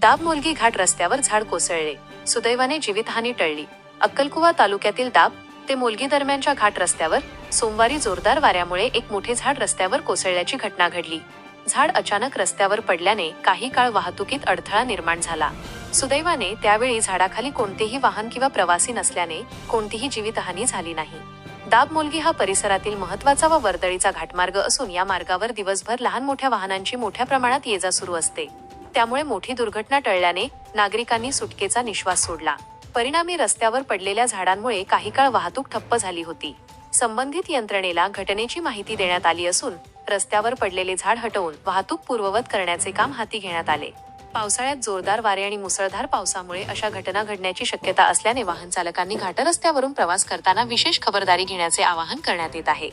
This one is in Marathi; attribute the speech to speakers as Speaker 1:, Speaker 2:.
Speaker 1: दाब-मोलगी घाट रस्त्यावर झाड कोसळले, सुदैवाने जीवितहानी टळली. अक्कलकुवा तालुक्यातील दाब ते मोलगी दरम्यानच्या घाट रस्त्यावर सोमवारी जोरदार वाऱ्यामुळे एक मोठे झाड रस्त्यावर कोसळल्याची घटना घडली. झाड अचानक रस्त्यावर पडल्याने काही काळ वाहतुकीत अडथळा निर्माण झाला. सुदैवाने त्यावेळी झाडाखाली कोणतेही वाहन किंवा प्रवासी नसल्याने कोणतीही जीवितहानी झाली नाही. दाब-मोलगी हा परिसरातील महत्त्वाचा व वर्दळीचा घाटमार्ग असून या मार्गावर दिवसभर लहान मोठ्या वाहनांची मोठ्या प्रमाणात ये-जा सुरू असते. त्यामुळे मोठी दुर्घटना टळल्याने नागरिकांनी सुटकेचा निश्वास सोडला. परिणामी रस्त्यावर पडलेल्या झाडांमुळे काही काळ वाहतूक ठप्प झाली होती. संबंधित यंत्रणेला घटनेची माहिती देण्यात आली असून रस्त्यावर पडलेले झाड हटवून वाहतूक पूर्ववत करण्याचे काम हाती घेण्यात आले. पावसाळ्यात जोरदार वारे आणि मुसळधार पावसामुळे अशा घटना घडण्याची शक्यता असल्याने वाहन चालकांनी घाट रस्त्यावरून प्रवास करताना विशेष खबरदारी घेण्याचे आवाहन करण्यात येत आहे.